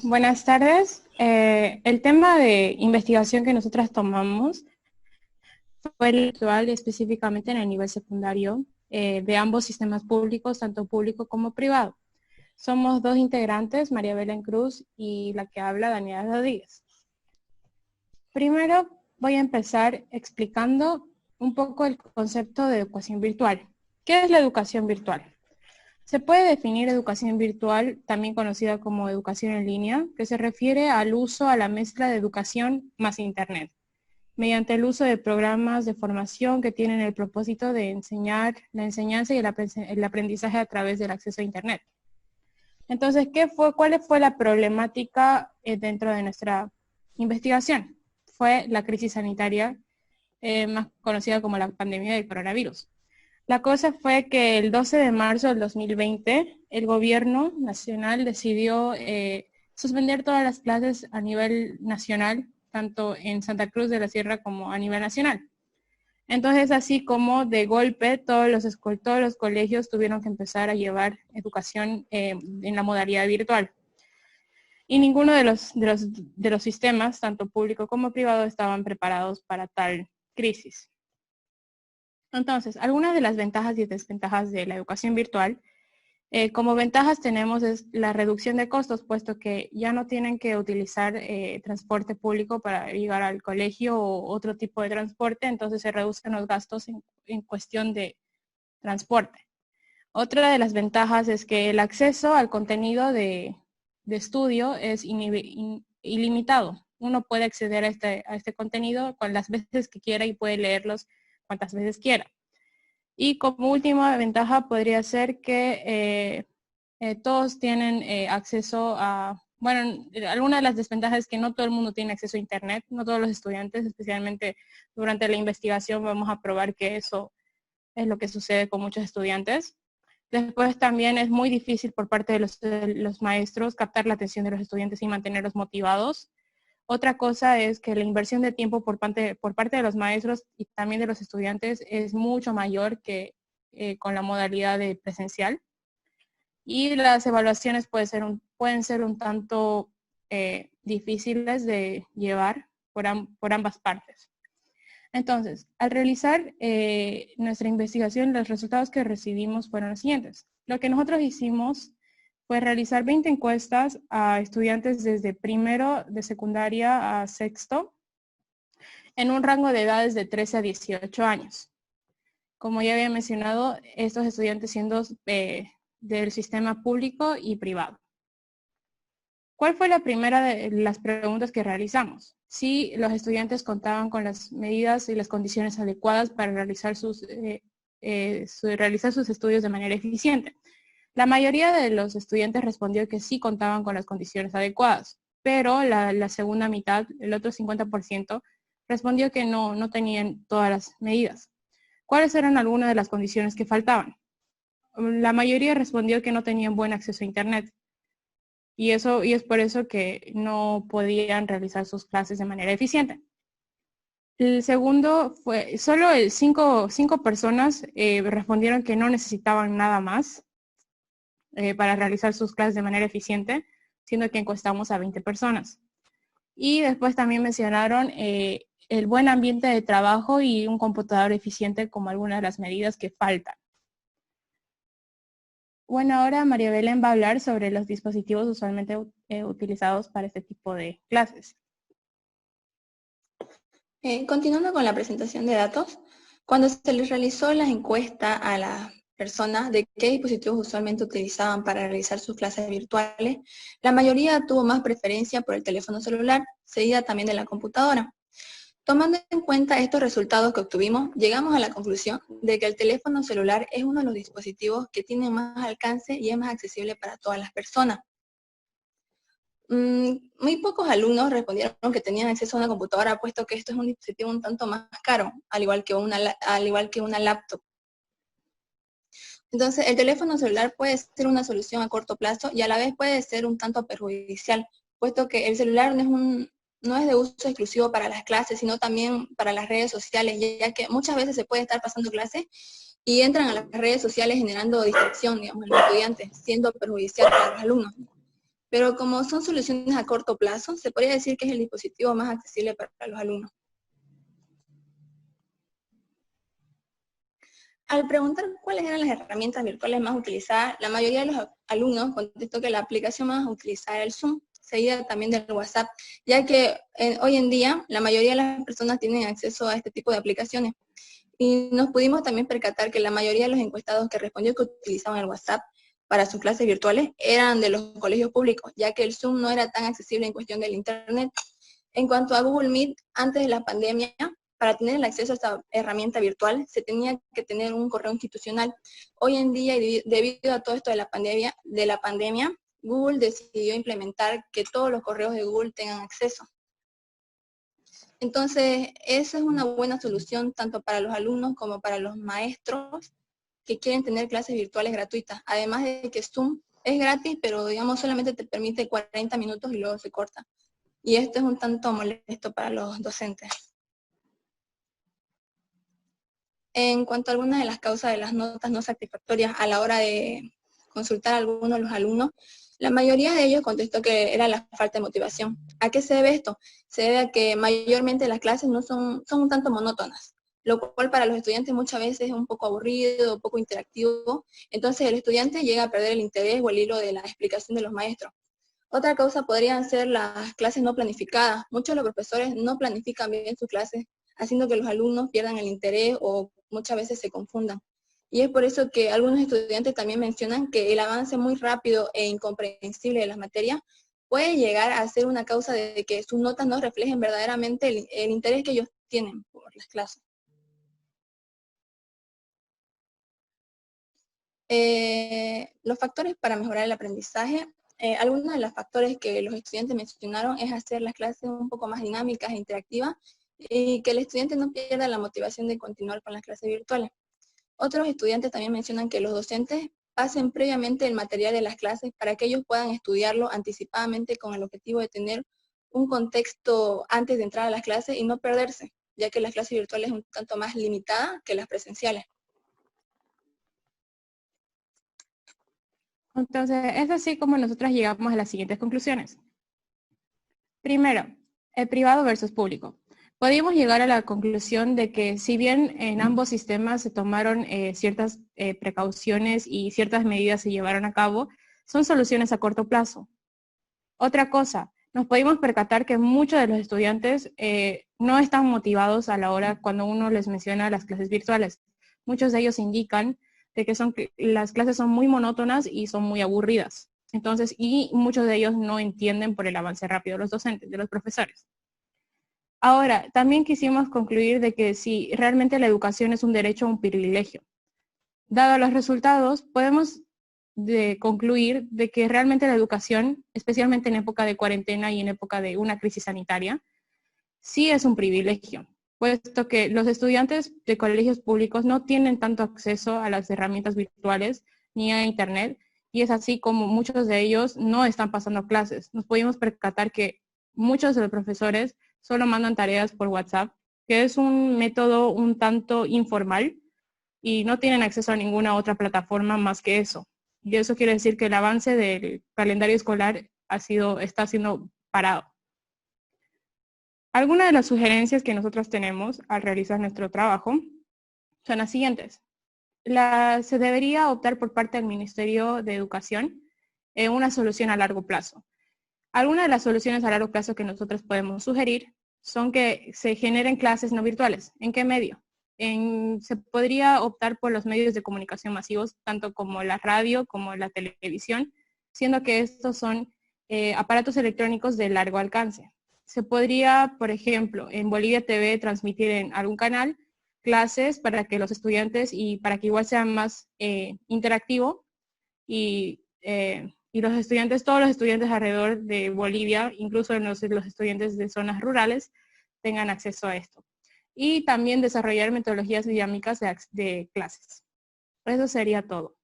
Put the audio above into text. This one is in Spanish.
Buenas tardes. El tema de investigación que nosotras tomamos fue el actual específicamente en el nivel secundario de ambos sistemas públicos, tanto público como privado. Somos dos integrantes, María Belén Cruz y la que habla, Daniela Rodríguez. Primero voy a empezar explicando un poco el concepto de educación virtual. ¿Qué es la educación virtual? Se puede definir educación virtual, también conocida como educación en línea, que se refiere al uso a la mezcla de educación más Internet, mediante el uso de programas de formación que tienen el propósito de enseñar la enseñanza y el aprendizaje a través del acceso a Internet. Entonces, ¿cuál fue la problemática dentro de nuestra investigación? Fue la crisis sanitaria, más conocida como la pandemia del coronavirus. La cosa fue que el 12 de marzo del 2020, el gobierno nacional decidió suspender todas las clases a nivel nacional, tanto en Santa Cruz de la Sierra como a nivel nacional. Entonces, así como de golpe, todos los colegios tuvieron que empezar a llevar educación en la modalidad virtual. Y ninguno de los sistemas, tanto público como privado, estaban preparados para tal crisis. Entonces, algunas de las ventajas y desventajas de la educación virtual, como ventajas tenemos es la reducción de costos, puesto que ya no tienen que utilizar transporte público para llegar al colegio o otro tipo de transporte, entonces se reducen los gastos en cuestión de transporte. Otra de las ventajas es que el acceso al contenido de estudio es ilimitado. Uno puede acceder a este contenido con las veces que quiera y puede leerlos cuantas veces quiera. Y como última ventaja podría ser que todos tienen acceso a, bueno, alguna de las desventajas es que no todo el mundo tiene acceso a Internet, no todos los estudiantes, especialmente durante la investigación vamos a probar que eso es lo que sucede con muchos estudiantes. Después también es muy difícil por parte de los maestros captar la atención de los estudiantes y mantenerlos motivados. Otra cosa es que la inversión de tiempo por parte de los maestros y también de los estudiantes es mucho mayor que con la modalidad de presencial. Y las evaluaciones pueden ser un tanto difíciles de llevar por ambas partes. Entonces, al realizar nuestra investigación, los resultados que recibimos fueron los siguientes. Lo que nosotros hicimos fue realizar 20 encuestas a estudiantes desde primero de secundaria a sexto, en un rango de edades de 13 a 18 años. Como ya había mencionado, estos estudiantes siendo del sistema público y privado. ¿Cuál fue la primera de las preguntas que realizamos? Si los estudiantes contaban con las medidas y las condiciones adecuadas para realizar sus estudios de manera eficiente. La mayoría de los estudiantes respondió que sí contaban con las condiciones adecuadas, pero la segunda mitad, el otro 50%, respondió que no tenían todas las medidas. ¿Cuáles eran algunas de las condiciones que faltaban? La mayoría respondió que no tenían buen acceso a Internet. Y es por eso que no podían realizar sus clases de manera eficiente. El segundo fue, solo cinco personas respondieron que no necesitaban nada más para realizar sus clases de manera eficiente, siendo que encuestamos a 20 personas. Y después también mencionaron el buen ambiente de trabajo y un computador eficiente como algunas de las medidas que faltan. Bueno, ahora María Belén va a hablar sobre los dispositivos usualmente utilizados para este tipo de clases. Continuando con la presentación de datos, cuando se les realizó la encuesta a las personas de qué dispositivos usualmente utilizaban para realizar sus clases virtuales, la mayoría tuvo más preferencia por el teléfono celular, seguida también de la computadora. Tomando en cuenta estos resultados que obtuvimos, llegamos a la conclusión de que el teléfono celular es uno de los dispositivos que tiene más alcance y es más accesible para todas las personas. Muy pocos alumnos respondieron que tenían acceso a una computadora, puesto que esto es un dispositivo un tanto más caro, al igual que una laptop. Entonces, el teléfono celular puede ser una solución a corto plazo y a la vez puede ser un tanto perjudicial, puesto que el celular no es de uso exclusivo para las clases, sino también para las redes sociales, ya que muchas veces se puede estar pasando clases y entran a las redes sociales generando distracción, digamos, en los estudiantes, siendo perjudicial para los alumnos. pero como son soluciones a corto plazo, se podría decir que es el dispositivo más accesible para los alumnos. Al preguntar cuáles eran las herramientas virtuales más utilizadas, la mayoría de los alumnos contestó que la aplicación más utilizada era el Zoom, seguida también del WhatsApp, ya que hoy en día la mayoría de las personas tienen acceso a este tipo de aplicaciones. Y nos pudimos también percatar que la mayoría de los encuestados que respondió que utilizaban el WhatsApp para sus clases virtuales eran de los colegios públicos, ya que el Zoom no era tan accesible en cuestión del Internet. En cuanto a Google Meet, antes de la pandemia, para tener el acceso a esta herramienta virtual, se tenía que tener un correo institucional. Hoy en día, y debido a todo esto de la pandemia, Google decidió implementar que todos los correos de Google tengan acceso. Entonces, esa es una buena solución tanto para los alumnos como para los maestros que quieren tener clases virtuales gratuitas. Además de que Zoom es gratis, pero digamos solamente te permite 40 minutos y luego se corta. Y esto es un tanto molesto para los docentes. En cuanto a algunas de las causas de las notas no satisfactorias a la hora de consultar a algunos de los alumnos, la mayoría de ellos contestó que era la falta de motivación. ¿A qué se debe esto? Se debe a que mayormente las clases no son un tanto monótonas, lo cual para los estudiantes muchas veces es un poco aburrido, un poco interactivo. Entonces el estudiante llega a perder el interés o el hilo de la explicación de los maestros. Otra causa podrían ser las clases no planificadas. Muchos de los profesores no planifican bien sus clases, haciendo que los alumnos pierdan el interés o muchas veces se confundan. Y es por eso que algunos estudiantes también mencionan que el avance muy rápido e incomprensible de las materias puede llegar a ser una causa de que sus notas no reflejen verdaderamente el interés que ellos tienen por las clases. Los factores para mejorar el aprendizaje. Algunos de los factores que los estudiantes mencionaron es hacer las clases un poco más dinámicas e interactivas y que el estudiante no pierda la motivación de continuar con las clases virtuales. Otros estudiantes también mencionan que los docentes pasen previamente el material de las clases para que ellos puedan estudiarlo anticipadamente con el objetivo de tener un contexto antes de entrar a las clases y no perderse, ya que las clases virtuales es un tanto más limitada que las presenciales. Entonces, es así como nosotros llegamos a las siguientes conclusiones. Primero, el privado versus público. Podemos llegar a la conclusión de que si bien en ambos sistemas se tomaron ciertas precauciones y ciertas medidas se llevaron a cabo, son soluciones a corto plazo. Otra cosa, nos podemos percatar que muchos de los estudiantes no están motivados a la hora cuando uno les menciona las clases virtuales. Muchos de ellos indican de que las clases son muy monótonas y son muy aburridas. Entonces, y muchos de ellos no entienden por el avance rápido de los docentes, de los profesores. Ahora, también quisimos concluir de que si realmente la educación es un derecho o un privilegio. Dado los resultados, podemos concluir de que realmente la educación, especialmente en época de cuarentena y en época de una crisis sanitaria, sí es un privilegio, puesto que los estudiantes de colegios públicos no tienen tanto acceso a las herramientas virtuales ni a Internet, y es así como muchos de ellos no están pasando clases. Nos pudimos percatar que muchos de los profesores solo mandan tareas por WhatsApp, que es un método un tanto informal, y no tienen acceso a ninguna otra plataforma más que eso. Y eso quiere decir que el avance del calendario escolar está siendo parado. Algunas de las sugerencias que nosotros tenemos al realizar nuestro trabajo son las siguientes. Se debería optar por parte del Ministerio de Educación una solución a largo plazo. Algunas de las soluciones a largo plazo que nosotros podemos sugerir son que se generen clases no virtuales. ¿En qué medio? Se podría optar por los medios de comunicación masivos, tanto como la radio como la televisión, siendo que estos son aparatos electrónicos de largo alcance. Se podría, por ejemplo, en Bolivia TV transmitir en algún canal clases para que los estudiantes y para que igual sea más interactivo y los estudiantes, todos los estudiantes alrededor de Bolivia, incluso los estudiantes de zonas rurales, tengan acceso a esto. Y también desarrollar metodologías dinámicas de clases. Eso sería todo.